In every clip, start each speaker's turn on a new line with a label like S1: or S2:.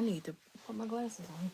S1: I need to put my glasses on.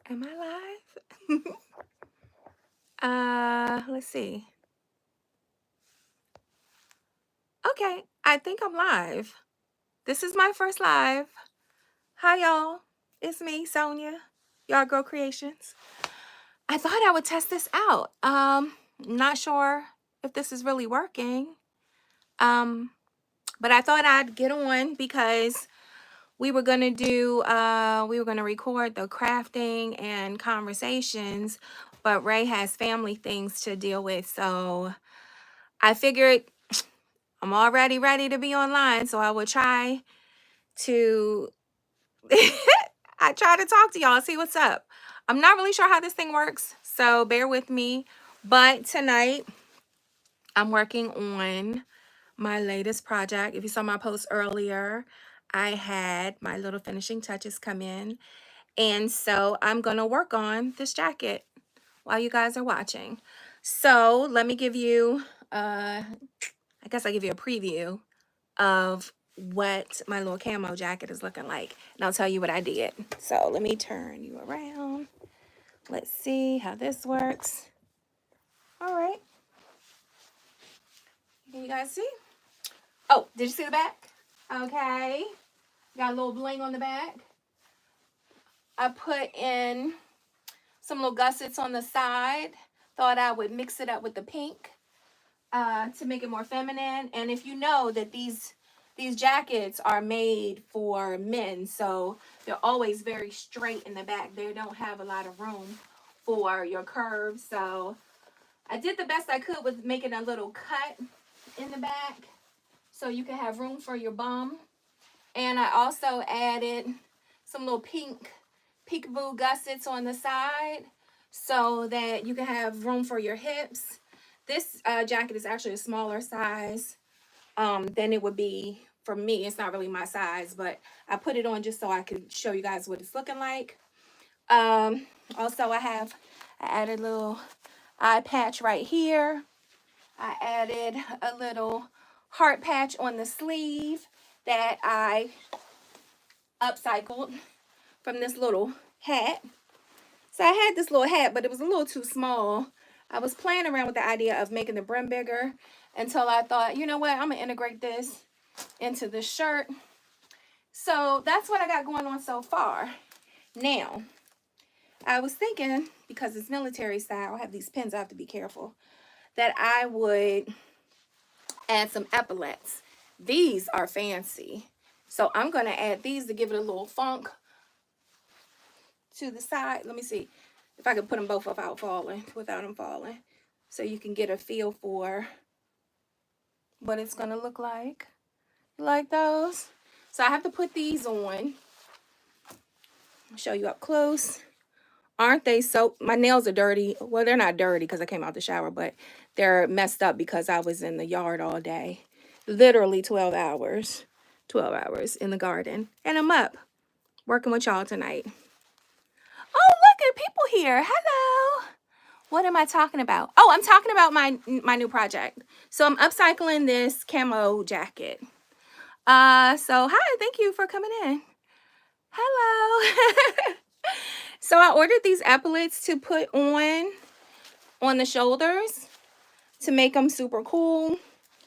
S1: Am I live? Let's see. Okay, I think I'm live. This is my first live. Hi, y'all. It's me, Sonia, Yard Girl Creations. I thought I would test this out. Not sure if this is really working. But I thought I'd get on because we were gonna record the crafting and conversations, but Ray has family things to deal with, so I figured I'm already ready to be online, so I will try to I try to talk to y'all, see what's up. I'm not really sure how this thing works, so bear with me. But tonight I'm working on my latest project. If you saw my post earlier, I had my little finishing touches come in. And so I'm going to work on this jacket while you guys are watching. So let me give you, I guess I'll give you a preview of what my little camo jacket is looking like. And I'll tell you what I did. So let me turn you around. Let's see how this works. All right. Can you guys see? Oh, did you see the back? Okay. Got a little bling on the back. I put in some little gussets on the side. Thought I would mix it up with the pink to make it more feminine. And if you know that these jackets are made for men, so they're always very straight in the back. They don't have a lot of room for your curves. So I did the best I could with making a little cut in the back so you can have room for your bum. And I also added some little pink peekaboo gussets on the side so that you can have room for your hips. This jacket is actually a smaller size than it would be for me. It's not really my size, but I put it on just so I could show you guys what it's looking like. Also, I added a little eye patch right here. I added a little heart patch on the sleeve that I upcycled from this little hat. So I had this little hat, but it was a little too small. I was playing around with the idea of making the brim bigger until I thought, you know what, I'm going to integrate this into the shirt. So that's what I got going on so far. Now, I was thinking, because it's military style, I have these pins, I have to be careful, that I would add some epaulets. These are fancy. So I'm going to add these to give it a little funk to the side. Let me see if I can put them both without them falling. So you can get a feel for what it's going to look like. Like those. So I have to put these on. I'll show you up close. Aren't they so, my nails are dirty. Well, they're not dirty because I came out the shower, but they're messed up because I was in the yard all day. Literally 12 hours. 12 hours in the garden. And I'm up working with y'all tonight. Oh, look at people here. Hello. What am I talking about? Oh, I'm talking about my new project. So I'm upcycling this camo jacket. So hi, thank you for coming in. Hello. So I ordered these epaulets to put on the shoulders to make them super cool.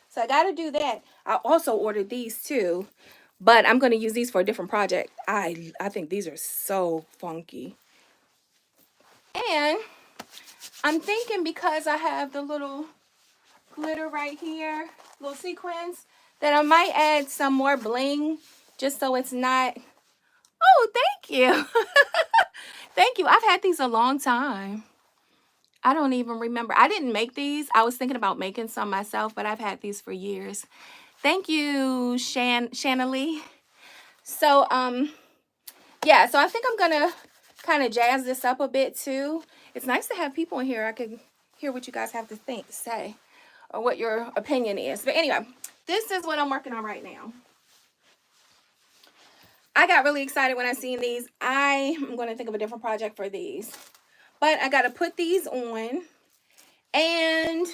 S1: So I got to do that. I also ordered these too, but I'm going to use these for a different project. I think these are so funky. And I'm thinking because I have the little glitter right here, little sequins, that I might add some more bling just so it's not. Oh, thank Thank you. Thank you. I've had these a long time. I don't even remember. I didn't make these. I was thinking about making some myself, but I've had these for years. Thank you, Shanley. So, yeah, so I think I'm gonna kind of jazz this up a bit too. It's nice to have people in here. I can hear what you guys have to say, or what your opinion is. But anyway, this is what I'm working on right now. I got really excited when I seen these. I am going to think of a different project for these. But I got to put these on. And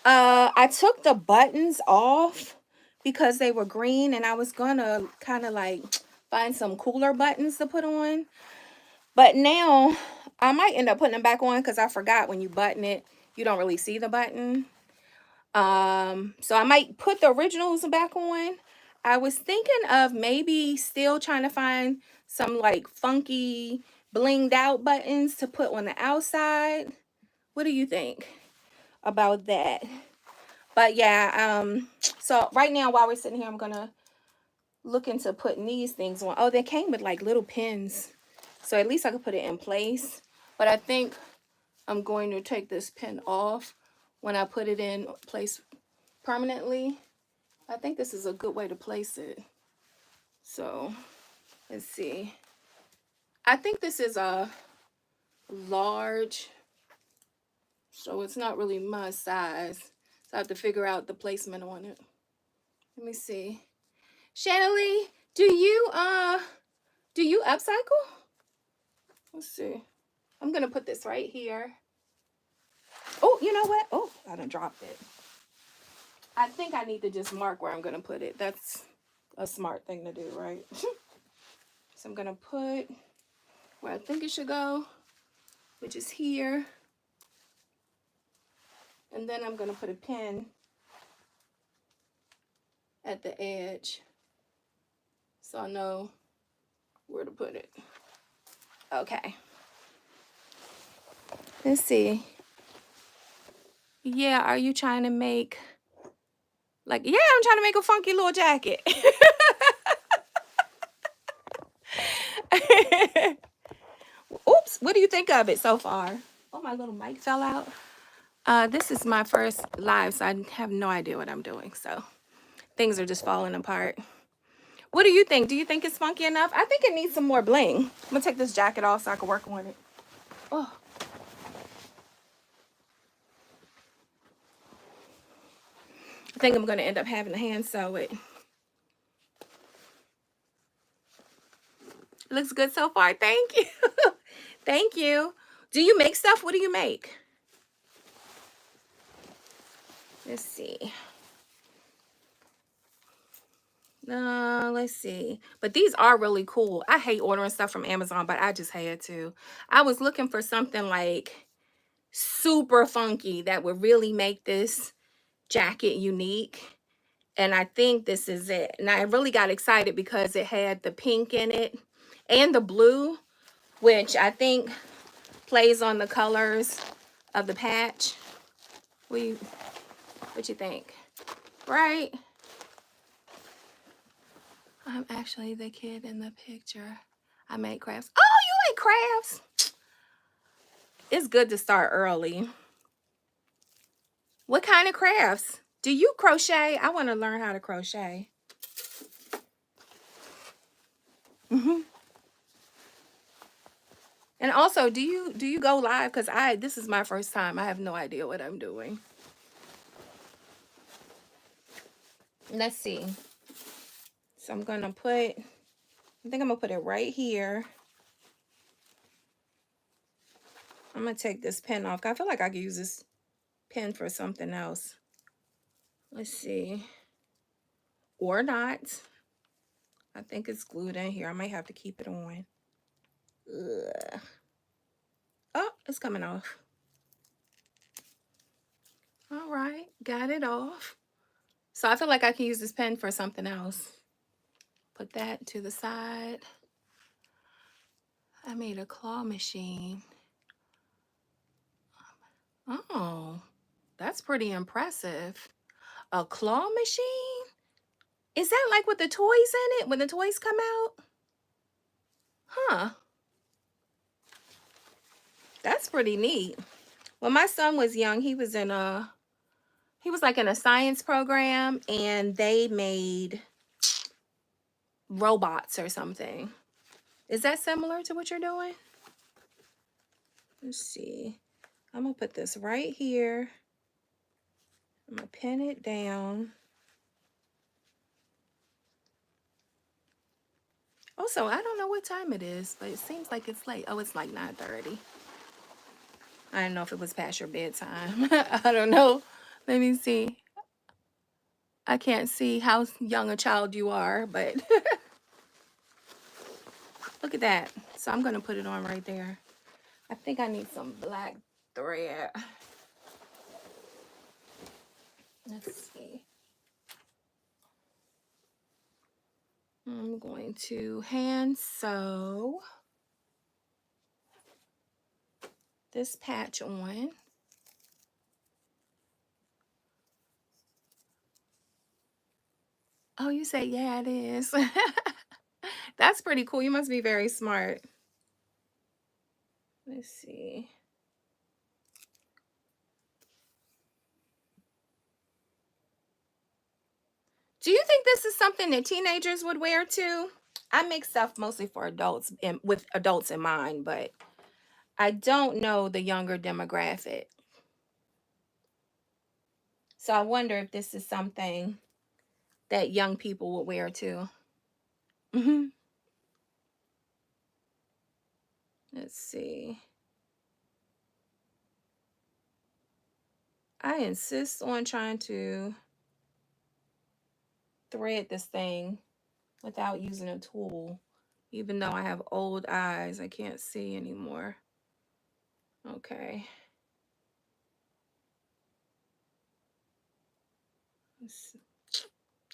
S1: I took the buttons off because they were green. And I was going to kind of like find some cooler buttons to put on. But now I might end up putting them back on because I forgot when you button it, you don't really see the button. So I might put the originals back on. I was thinking of maybe still trying to find some like funky blinged out buttons to put on the outside. What do you think about that? But yeah, so right now while we're sitting here, I'm gonna look into putting these things on. Oh, they came with like little pins, so at least I could put it in place. But I think I'm going to take this pin off when I put it in place permanently. I think this is a good way to place it. So let's see. I think this is a large, so it's not really my size. So I have to figure out the placement on it. Let me see. Shanley, do you upcycle? Let's see. I'm gonna put this right here. Oh, you know what? Oh, I done dropped it. I think I need to just mark where I'm gonna put it. That's a smart thing to do, right? So I'm gonna put where I think it should go, which is here. And then I'm gonna put a pin at the edge so I know where to put it. Okay. Let's see. Yeah, are you trying to make like, yeah, I'm trying to make a funky little jacket. Oops, what do you think of it so far? Oh, my little mic fell out. This is my first live, so I have no idea what I'm doing. So things are just falling apart. What do you think? Do you think it's funky enough? I think it needs some more bling. I'm gonna take this jacket off so I can work on it. Oh. I think I'm gonna end up having to hand sew it. Looks good so far. Thank you. Thank you. Do you make stuff? What do you make? Let's see. Let's see. But these are really cool. I hate ordering stuff from Amazon, but I just had to. I was looking for something like super funky that would really make this jacket unique. And I think this is it. And I really got excited because it had the pink in it and the blue, which I think plays on the colors of the patch. What you think? Right? I'm actually the kid in the picture. I make crafts. Oh, you like crafts? It's good to start early. What kind of crafts? Do you crochet? I want to learn how to crochet. And also, do you go live? Because this is my first time. I have no idea what I'm doing. Let's see. So I'm gonna I think I'm gonna put it right here. I'm gonna take this pen off. I feel like I could use this pen for something else. Let's see. Or not. I think it's glued in here. I might have to keep it on. Ugh. Oh, it's coming off. All right, got it off. So I feel like I can use this pen for something else. Put that to the side. I made a claw machine. Oh, that's pretty impressive. A claw machine? Is that like with the toys in it when the toys come out? Huh. That's pretty neat. When my son was young, he was like in a science program, and they made robots or something. Is that similar to what you're doing? Let's see. I'm gonna put this right here. I'm gonna pin it down. Also, I don't know what time it is, but it seems like it's late. Oh, it's like 9:30. I don't know if it was past your bedtime. I don't know. Let me see. I can't see how young a child you are, but look at that. So I'm gonna put it on right there. I think I need some black thread. Let's see. I'm going to hand sew this patch on. Oh, you say, yeah, it is. That's pretty cool. You must be very smart. Let's see. Do you think this is something that teenagers would wear too? I make stuff mostly for adults and with adults in mind, but I don't know the younger demographic. So I wonder if this is something that young people would wear too. Mhm. Let's see. I insist on trying to thread this thing without using a tool. Even though I have old eyes, I can't see anymore. Okay.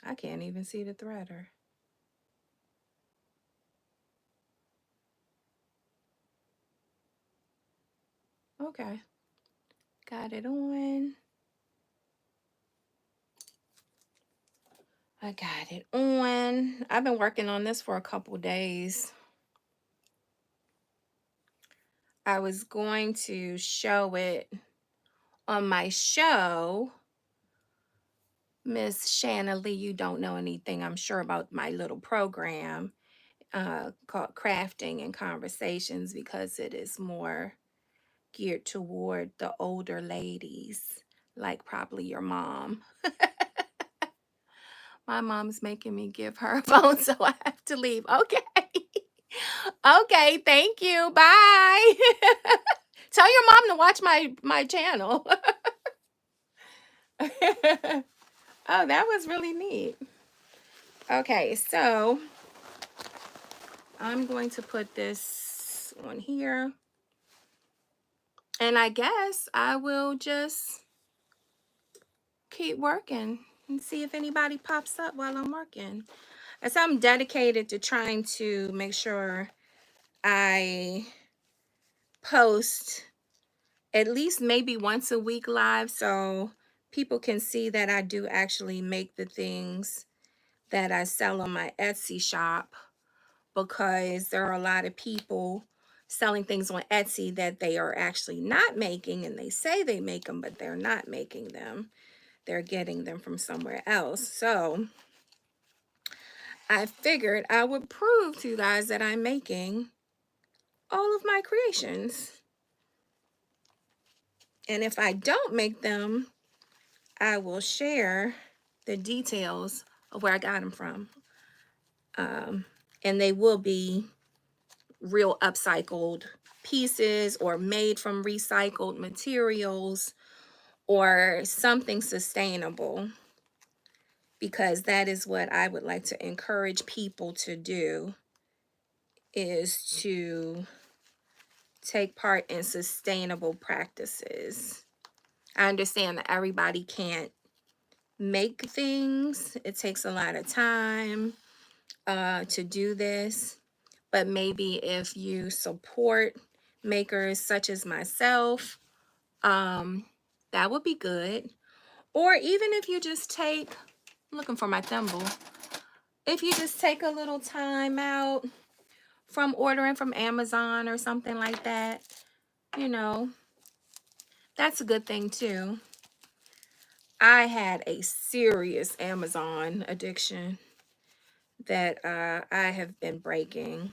S1: I can't even see the threader. Okay. Got it on. I got it on. I've been working on this for a couple days. I was going to show it on my show. Miss Shanna Lee, you don't know anything, I'm sure, about my little program called Crafting and Conversations, because it is more geared toward the older ladies, like probably your mom. My mom's making me give her a phone, so I have to leave. Okay. Okay, thank you. Bye. Tell your mom to watch my channel. Oh, that was really neat. Okay, so I'm going to put this on here. And I guess I will just keep working and see if anybody pops up while I'm working. As I'm dedicated to trying to make sure I post at least maybe once a week live, so people can see that I do actually make the things that I sell on my Etsy shop, because there are a lot of people selling things on Etsy that they are actually not making, and they say they make them, but they're not making them. They're getting them from somewhere else. So I figured I would prove to you guys that I'm making all of my creations. And if I don't make them, I will share the details of where I got them from. And they will be real upcycled pieces or made from recycled materials or something sustainable, because that is what I would like to encourage people to do, is to take part in sustainable practices. I understand that everybody can't make things. It takes a lot of time to do this. But maybe if you support makers such as myself, that would be good. Or even if you just take, I'm looking for my thimble. If you just take a little time out from ordering from Amazon or something like that, you know, that's a good thing too. I had a serious Amazon addiction that I have been breaking.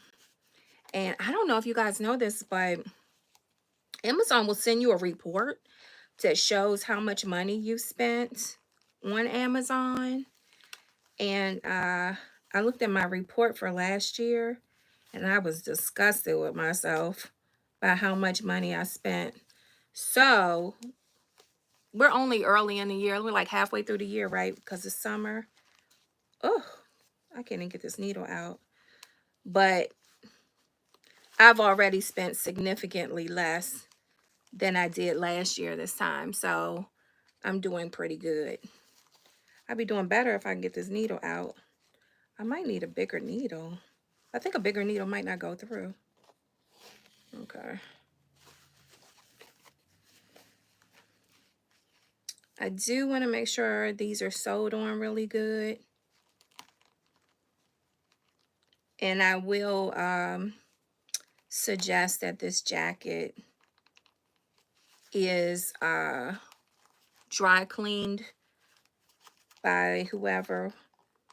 S1: And I don't know if you guys know this, but Amazon will send you a report that shows how much money you spent on Amazon. And I looked at my report for last year and I was disgusted with myself by how much money I spent. So we're only early in the year. We're like halfway through the year, right? Because it's summer. Oh, I can't even get this needle out. But I've already spent significantly less than I did last year this time. So I'm doing pretty good. I'd be doing better if I can get this needle out. I might need a bigger needle. I think a bigger needle might not go through. Okay. I do want to make sure these are sewed on really good. And I will suggest that this jacket is dry cleaned by whoever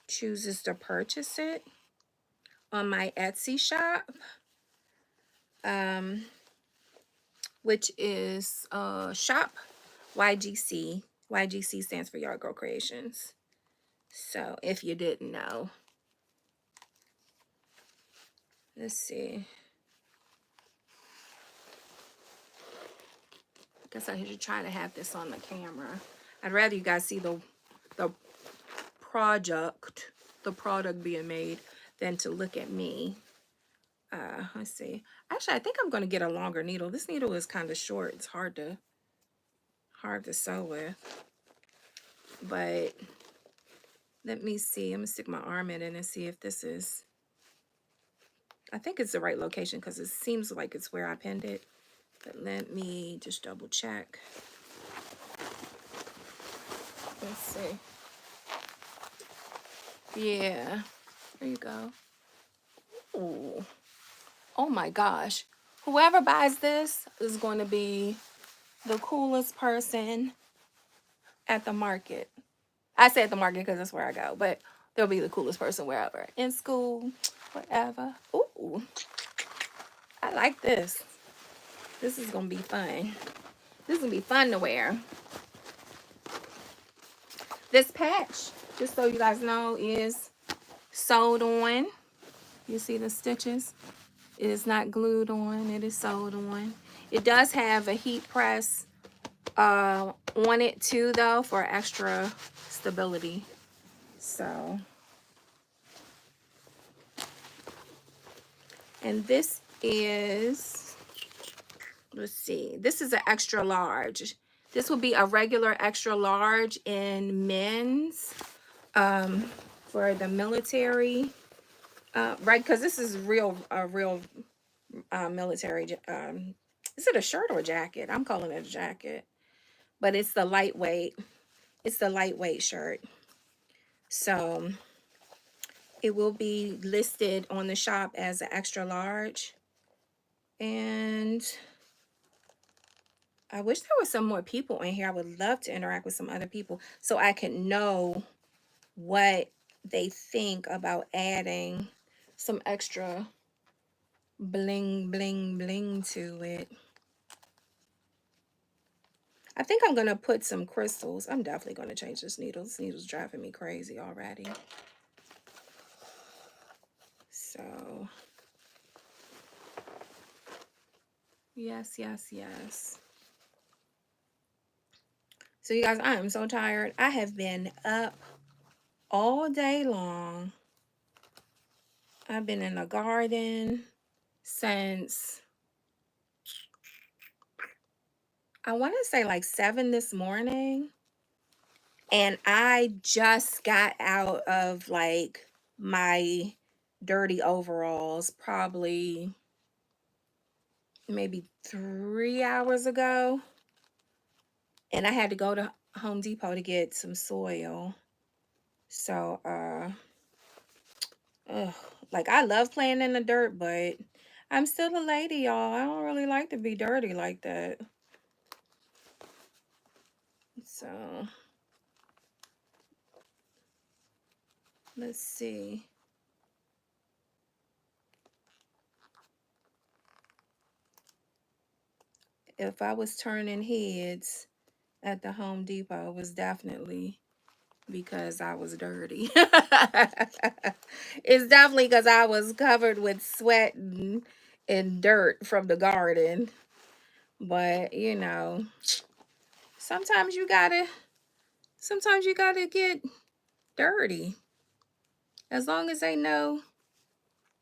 S1: chooses to purchase it on my Etsy shop, which is shop YGC. YGC stands for Yard Girl Creations. So if you didn't know, let's see. I guess I should try to have this on the camera. I'd rather you guys see the product being made than to look at me. Let's see. Actually, I think I'm going to get a longer needle. This needle is kind of short. It's hard to sew with. But let me see. I'm going to stick my arm in it and see if this is... I think it's the right location because it seems like it's where I pinned it. But let me just double check. Let's see. Yeah. There you go. Ooh. Oh my gosh. Whoever buys this is going to be the coolest person at the market. I say at the market because that's where I go, but they'll be the coolest person wherever. In school, whatever. Ooh. I like this. This is going to be fun. This is going to be fun to wear. This patch, just so you guys know, is sewed on. You see the stitches? It is not glued on. It is sewed on. It does have a heat press on it too, though, for extra stability. So, and this is, let's see, this is an extra large. This will be a regular extra large in men's for the military, right? Because this is a real military. Is it a shirt or a jacket? I'm calling it a jacket, but it's the lightweight. It's the lightweight shirt. So it will be listed on the shop as an extra large. And I wish there were some more people in here. I would love to interact with some other people so I can know what they think about adding some extra bling, bling, bling to it. I think I'm going to put some crystals. I'm definitely going to change this needle. This needle's driving me crazy already. So, yes, yes, yes. So, you guys, I am so tired. I have been up all day long. I've been in the garden since, I want to say like 7 this morning. And I just got out of like my dirty overalls probably maybe 3 hours ago. And I had to go to Home Depot to get some soil. So, like I love playing in the dirt, but I'm still a lady, y'all. I don't really like to be dirty like that. So, let's see. If I was turning heads at the Home Depot, it was definitely because I was dirty. It's definitely because I was covered with sweat and dirt from the garden. But, you know, sometimes you gotta sometimes you gotta get dirty. As long as they know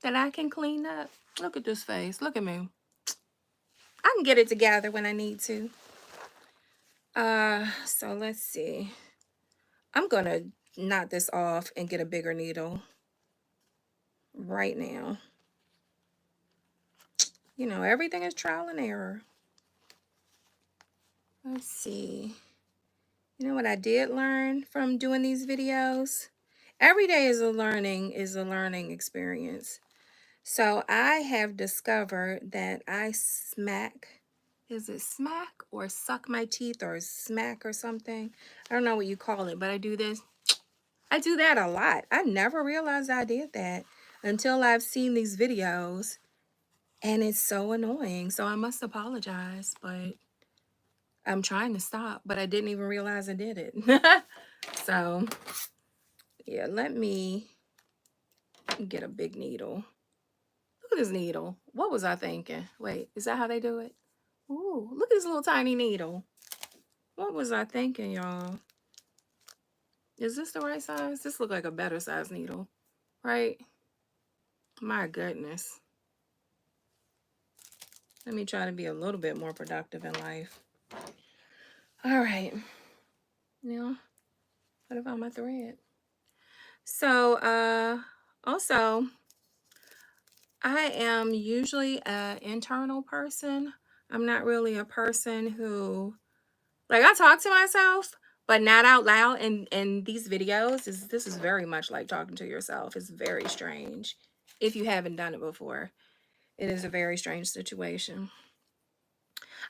S1: that I can clean up. Look at this face. Look at me. I can get it together when I need to. So let's see. I'm gonna knock this off and get a bigger needle right now. You know, everything is trial and error. Let's see. You know what I did learn from doing these videos? Every day is a learning experience. So I have discovered that I smack, is it smack or suck my teeth or smack or something? I don't know what you call it, but I do this. I do that a lot. I never realized I did that until I've seen these videos, and it's so annoying. So I must apologize, but I'm trying to stop, but I didn't even realize I did it. So yeah, let me get a big needle. Look at this needle. What was I thinking? Wait, is that how they do it? Ooh, look at this little tiny needle. What was I thinking, y'all? Is this the right size? This look like a better size needle, right? My goodness. Let me try to be a little bit more productive in life. All right. Now, what about my thread? So, also, I am usually an internal person. I'm not really a person who, like, I talk to myself, but not out loud. And in these videos, this is very much like talking to yourself. It's very strange if you haven't done it before. It is a very strange situation.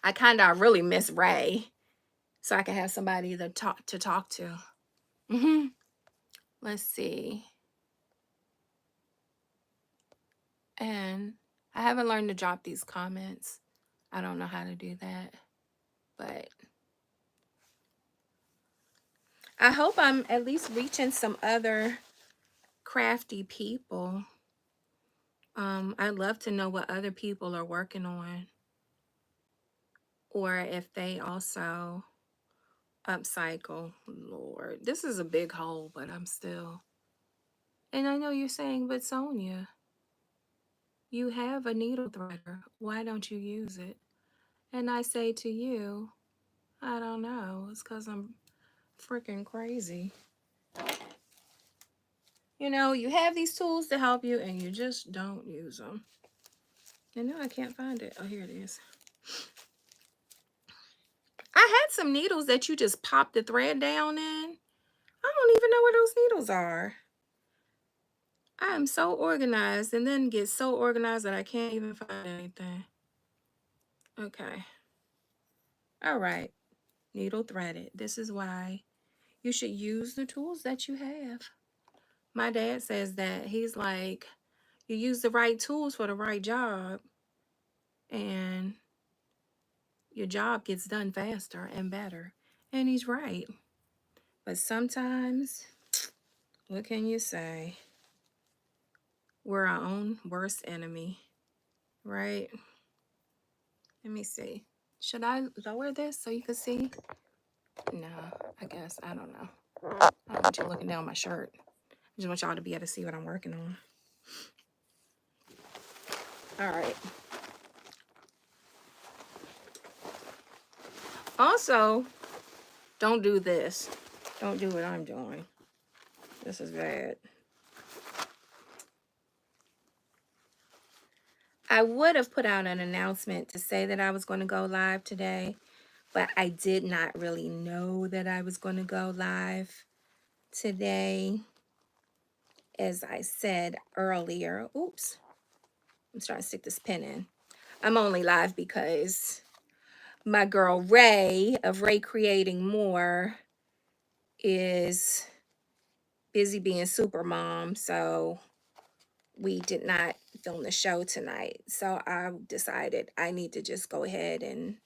S1: I kind of really miss Ray, so I can have somebody to talk to. Let's see. And I haven't learned to drop these comments. I don't know how to do that, but I hope I'm at least reaching some other crafty people. I'd love to know what other people are working on, or if they also upcycle. Lord, this is a big hole, but I'm still. And I know you're saying, but Sonia, you have a needle threader. Why don't you use it? And I say to you, I don't know. It's because I'm freaking crazy. You know, you have these tools to help you and you just don't use them. And now I can't find it. Oh, here it is. I had some needles that you just pop the thread down in. I don't even know where those needles are. I am so organized and then get so organized that I can't even find anything. Okay. All right. Needle threaded. This is why you should use the tools that you have. My dad says that. He's like, you use the right tools for the right job, and your job gets done faster and better. And he's right. But sometimes, what can you say? We're our own worst enemy, right? Let me see. Should I lower this so you can see? No, I guess. I don't know. I don't want you looking down my shirt. I just want y'all to be able to see what I'm working on. All right. Also, don't do this. Don't do what I'm doing. This is bad. I would have put out an announcement to say that I was going to go live today, but I did not really know that I was going to go live today. As I said earlier, oops, I'm trying to stick this pin in. I'm only live because my girl Ray of Ray Creating More is busy being super mom, so we did not film the show tonight. So I decided I need to just go ahead and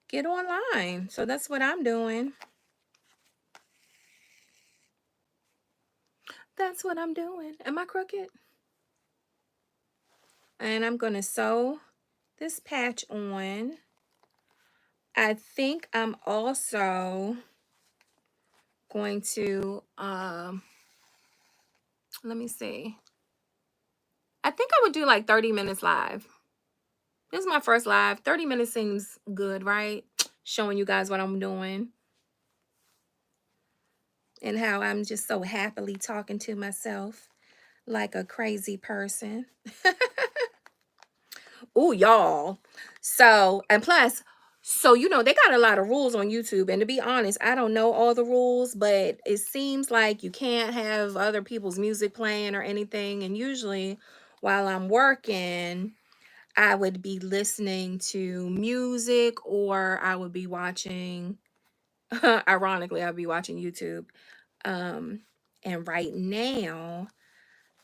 S1: get online. So that's what I'm doing. That's what I'm doing. Am I crooked? And I'm going to sew this patch on. I think I'm also going to, let me see. I think I would do like 30 minutes live. This is my first live. 30 minutes seems good, right? Showing you guys what I'm doing. And how I'm just so happily talking to myself like a crazy person. Oh, y'all. So, and plus, so, you know, they got a lot of rules on YouTube. And to be honest, I don't know all the rules, but it seems like you can't have other people's music playing or anything. And usually while I'm working, I would be listening to music or I would be watching, ironically, I'd be watching YouTube. And right now,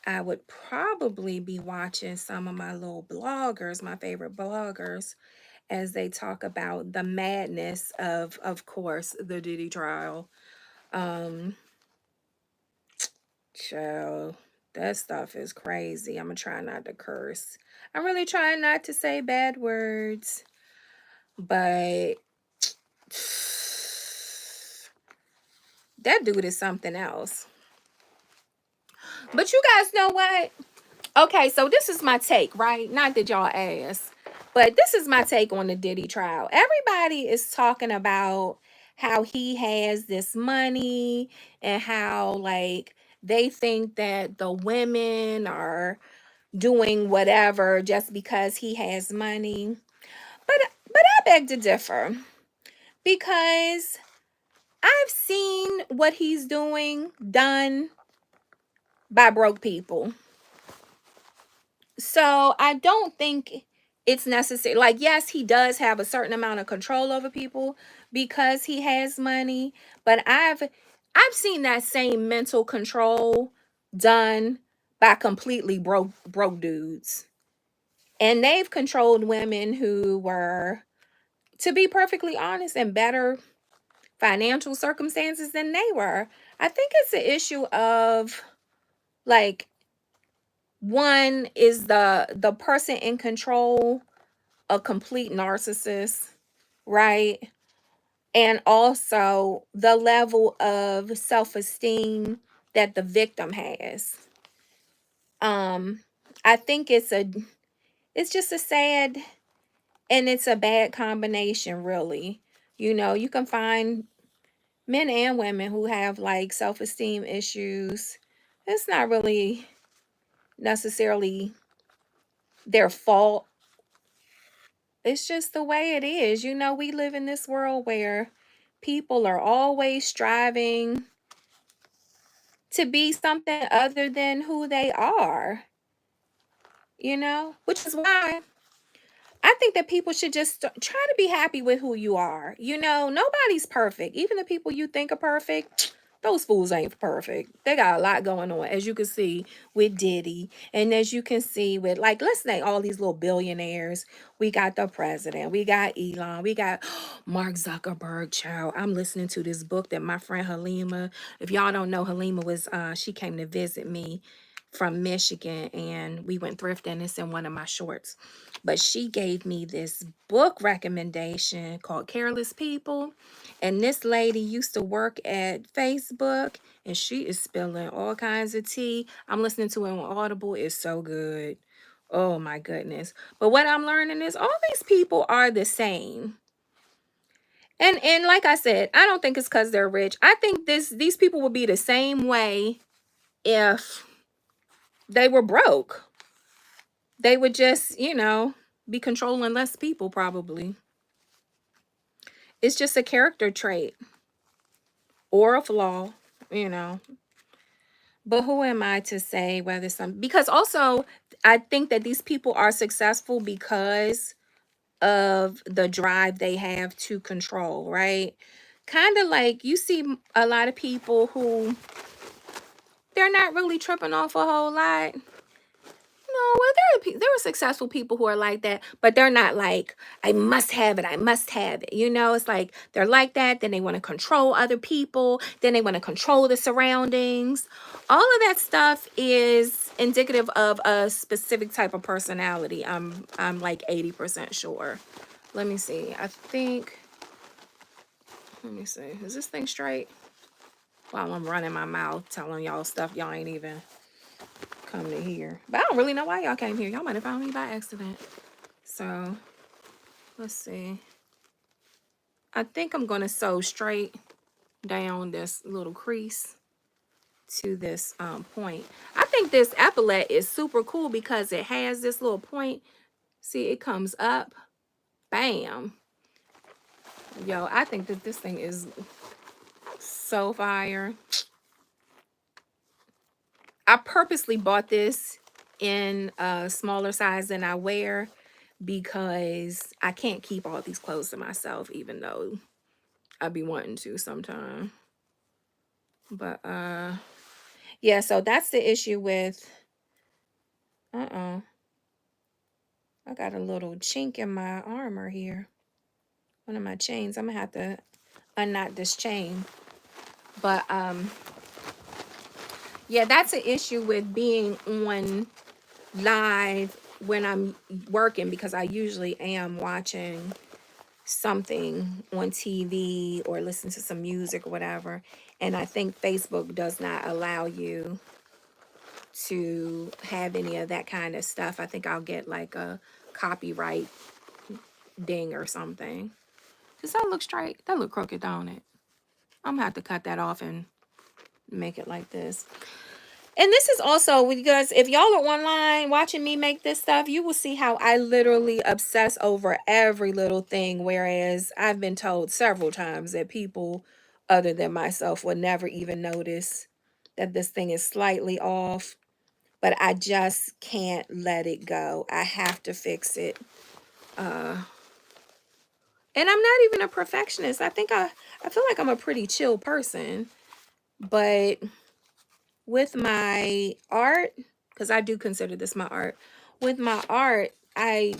S1: I would probably be watching some of my little bloggers, my favorite bloggers, as they talk about the madness of course, the Diddy trial. Um, Child, that stuff is crazy. I'm gonna try not to curse. I'm really trying not to say bad words, but that dude is something else. But you guys know what? Okay, so this is my take, right? Not that y'all asked, but this is my take on the Diddy trial. Everybody is talking about how he has this money and how, like, they think that the women are doing whatever just because he has money. But I beg to differ because I've seen what he's doing done by broke people. So I don't think it's necessary. Like, yes, he does have a certain amount of control over people because he has money, but I've seen that same mental control done by completely broke dudes. And they've controlled women who were, to be perfectly honest, in better financial circumstances than they were. I think it's an issue of, like, one, is the person in control a complete narcissist, right? And also the level of self-esteem that the victim has. I think it's just a sad, and it's a bad combination, really. You know, you can find men and women who have like self-esteem issues. It's not really necessarily their fault. It's just the way it is. You know, we live in this world where people are always striving to be something other than who they are, you know, which is why I think that people should just try to be happy with who you are. You know, nobody's perfect. Even the people you think are perfect, those fools ain't perfect. They got a lot going on, as you can see with Diddy. And as you can see with, like, let's name all these little billionaires. We got the president. We got Elon. We got Mark Zuckerberg, child. I'm listening to this book that my friend Halima, if y'all don't know, Halima was, she came to visit me from Michigan and we went thrifting. It's in one of my shorts. But she gave me this book recommendation called Careless People. And this lady used to work at Facebook and she is spilling all kinds of tea. I'm listening to it on Audible. It's so good. Oh my goodness. But what I'm learning is all these people are the same. And like I said, I don't think it's because they're rich. I think these people would be the same way if they were broke. They would just, you know, be controlling less people probably. It's just a character trait or a flaw, you know. But who am I to say whether some, because also I think that these people are successful because of the drive they have to control, right? Kind of like you see a lot of people who they're not really tripping off a whole lot. No, well, there are successful people who are like that, but they're not like, I must have it, I must have it. You know, it's like they're like that, then they want to control other people, then they want to control the surroundings. All of that stuff is indicative of a specific type of personality. I'm like 80% sure. Let me see. Let me see. Is this thing straight? While I'm running my mouth telling y'all stuff y'all ain't even come to hear. But I don't really know why y'all came here. Y'all might have found me by accident. So, let's see. I think I'm going to sew straight down this little crease to this point. I think this epaulette is super cool because it has this little point. See, it comes up. Bam. Yo, I think that this thing is so fire. I purposely bought this in a smaller size than I wear because I can't keep all these clothes to myself, even though I be wanting to sometime. But yeah, so that's the issue with I got a little chink in my armor here. One of my chains. I'm gonna have to unknot this chain. But yeah, that's an issue with being on live when I'm working, because I usually am watching something on TV or listen to some music or whatever. And I think Facebook does not allow you to have any of that kind of stuff. I think I'll get like a copyright ding or something. Does that look straight? That look crooked, don't it? I'm gonna have to cut that off and make it like this. And this is also, because if y'all are online watching me make this stuff, you will see how I literally obsess over every little thing. Whereas I've been told several times that people other than myself would never even notice that this thing is slightly off. But I just can't let it go. I have to fix it. And I'm not even a perfectionist. I feel like I'm a pretty chill person. But with my art, because I do consider this my art, with my art, I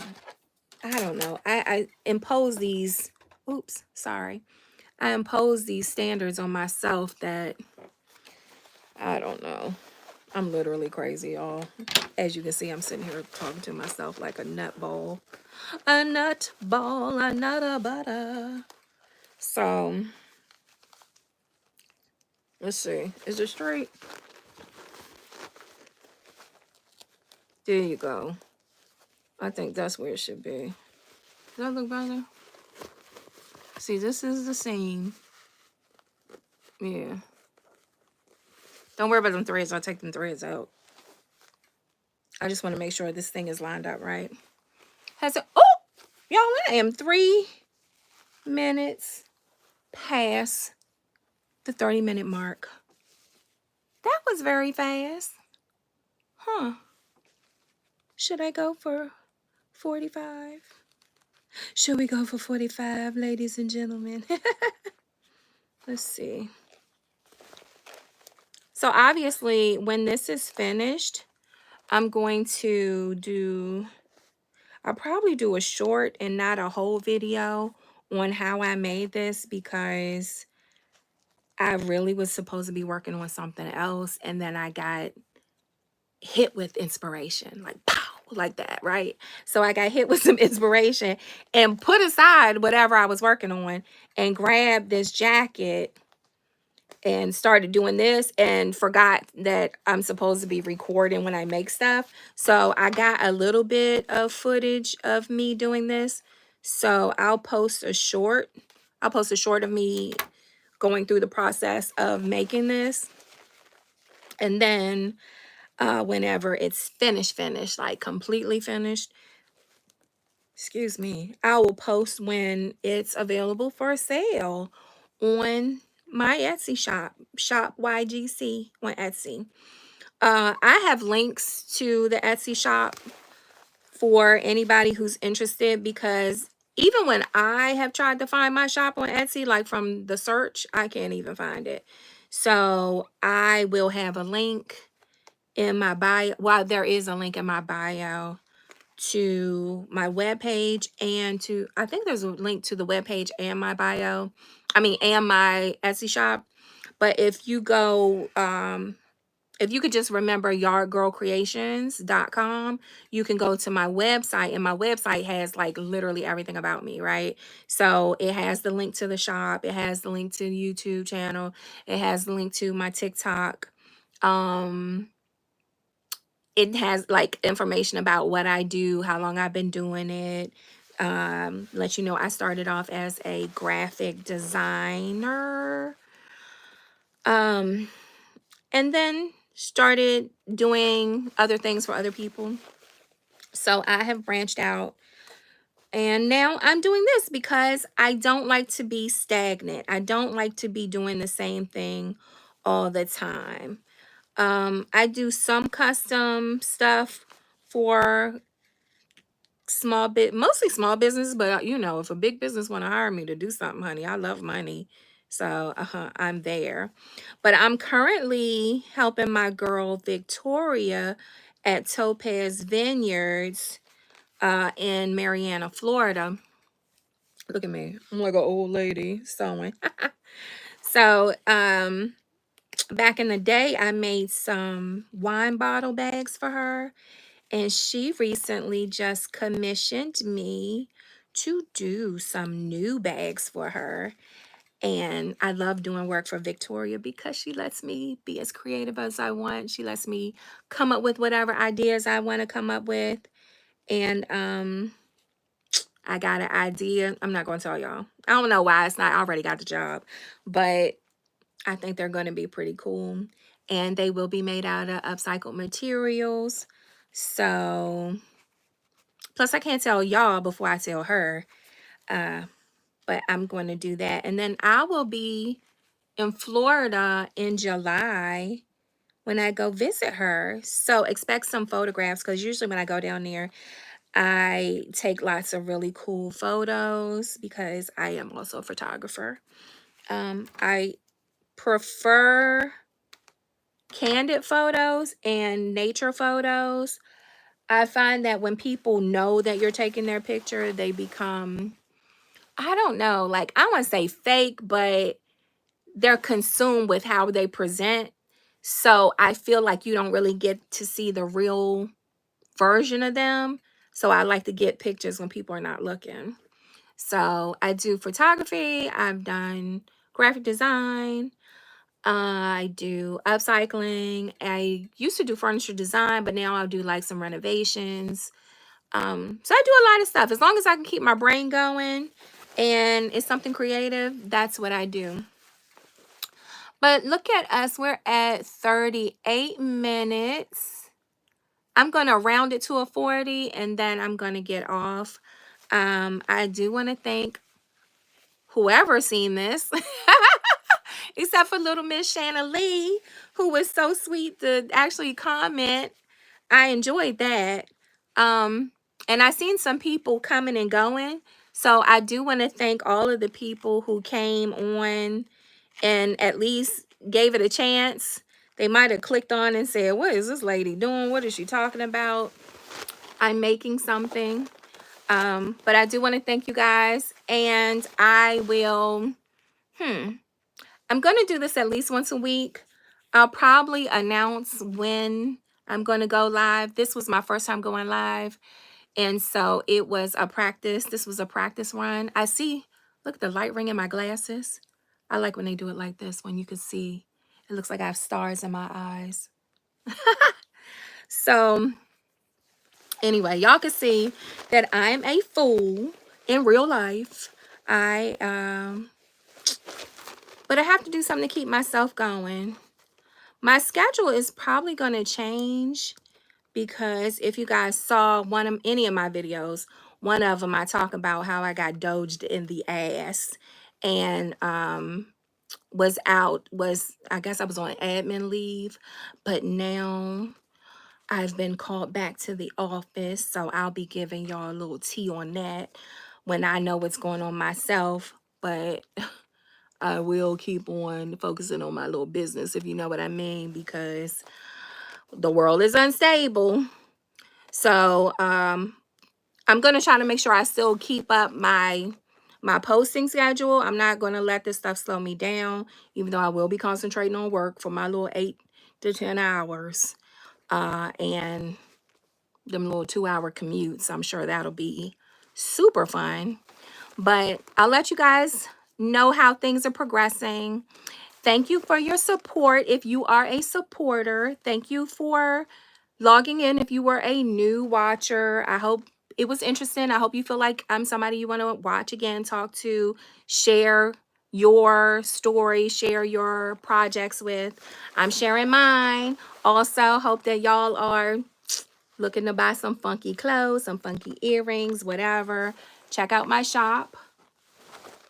S1: don't know. I impose these, oops, sorry. I impose these standards on myself that I don't know. I'm literally crazy, y'all. As you can see, I'm sitting here talking to myself like a nut ball. A nut ball, a nutter butter. So, let's see. Is it straight? There you go. I think that's where it should be. Does that look better? See, this is the seam. Yeah. Don't worry about them threads. I'll take them threads out. I just want to make sure this thing is lined up right. Has it? Oh, y'all, I am 3 minutes past the 30-minute mark. That was very fast. Huh. Should I go for 45? Should we go for 45, ladies and gentlemen? Let's see. So obviously, when this is finished, I'm going to I'll probably do a short and not a whole video on how I made this, because I really was supposed to be working on something else, and then I got hit with inspiration, like pow, like that, right? So I got hit with some inspiration and put aside whatever I was working on and grabbed this jacket and started doing this and forgot that I'm supposed to be recording when I make stuff. So I got a little bit of footage of me doing this. So I'll post a short. I'll post a short of me going through the process of making this. And then whenever it's finished, like completely finished, excuse me, I will post when it's available for sale on my Etsy shop, Shop YGC on Etsy. I have links to the Etsy shop for anybody who's interested, because even when I have tried to find my shop on Etsy, like from the search, I can't even find it. So I will have a link in my bio. Well, there is a link in my bio to my webpage, and to, I think there's a link to the webpage and my bio. I mean, and my Etsy shop. But if you go, if you could just remember yardgirlcreations.com, you can go to my website, and my website has like literally everything about me, right? So it has the link to the shop, it has the link to the YouTube channel, it has the link to my TikTok. It has like information about what I do, how long I've been doing it. Let you know I started off as a graphic designer. And then started doing other things for other people. So I have branched out, and now I'm doing this because I don't like to be stagnant. I don't like to be doing the same thing all the time. I do some custom stuff for mostly small business, but you know, if a big business want to hire me to do something, honey, I love money. So I'm there. But I'm currently helping my girl Victoria at Topaz Vineyards in Marianna, Florida. Look at me. I'm like an old lady sewing. So back in the day, I made some wine bottle bags for her. And she recently just commissioned me to do some new bags for her. And I love doing work for Victoria because she lets me be as creative as I want. She lets me come up with whatever ideas I want to come up with. And I got an idea. I'm not going to tell y'all. I don't know why it's not. I already got the job. But I think they're going to be pretty cool. And they will be made out of upcycled materials. So, plus I can't tell y'all before I tell her. But I'm going to do that. And then I will be in Florida in July when I go visit her. So expect some photographs, because usually when I go down there, I take lots of really cool photos because I am also a photographer. I prefer candid photos and nature photos. I find that when people know that you're taking their picture, they become, I don't know, like, I don't want to say fake, but they're consumed with how they present. So I feel like you don't really get to see the real version of them. So I like to get pictures when people are not looking. So I do photography, I've done graphic design, I do upcycling. I used to do furniture design, but now I'll do like some renovations. So I do a lot of stuff. As long as I can keep my brain going and it's something creative, that's what I do. But look at us. We're at 38 minutes. I'm going to round it to a 40 and then I'm going to get off. I do want to thank whoever seen this, except for little Miss Shanna Lee, who was so sweet to actually comment. I enjoyed that. And I seen some people coming and going. So I do want to thank all of the people who came on and at least gave it a chance. They might have clicked on and said, what is this lady doing? What is she talking about? I'm making something. But I do want to thank you guys. And I will, I'm going to do this at least once a week. I'll probably announce when I'm going to go live. This was my first time going live. And so it was a practice. This was a practice run. I see, look at the light ring in my glasses. I like when they do it like this, when you can see. It looks like I have stars in my eyes. So anyway, y'all can see that I'm a fool in real life. But I have to do something to keep myself going. My schedule is probably going to change because if you guys saw any of my videos, one of them I talk about how I got doged in the ass. And was out, I guess I was on admin leave, but now I've been called back to the office, so I'll be giving y'all a little tea on that when I know what's going on myself. But I will keep on focusing on my little business, if you know what I mean, because the world is unstable. So I'm gonna try to make sure I still keep up my posting schedule. I'm not gonna let this stuff slow me down, even though I will be concentrating on work for my little 8 to 10 hours. And them little 2-hour commutes. I'm sure that'll be super fun. But I'll let you guys know how things are progressing. Thank you for your support. If you are a supporter, thank you for logging in. If you were a new watcher, I hope it was interesting. I hope you feel like I'm somebody you want to watch again, talk to, share your story, share your projects with. I'm sharing mine. Also, hope that y'all are looking to buy some funky clothes, some funky earrings, whatever. Check out my shop.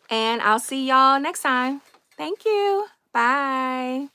S1: And I'll see y'all next time. Thank you. Bye.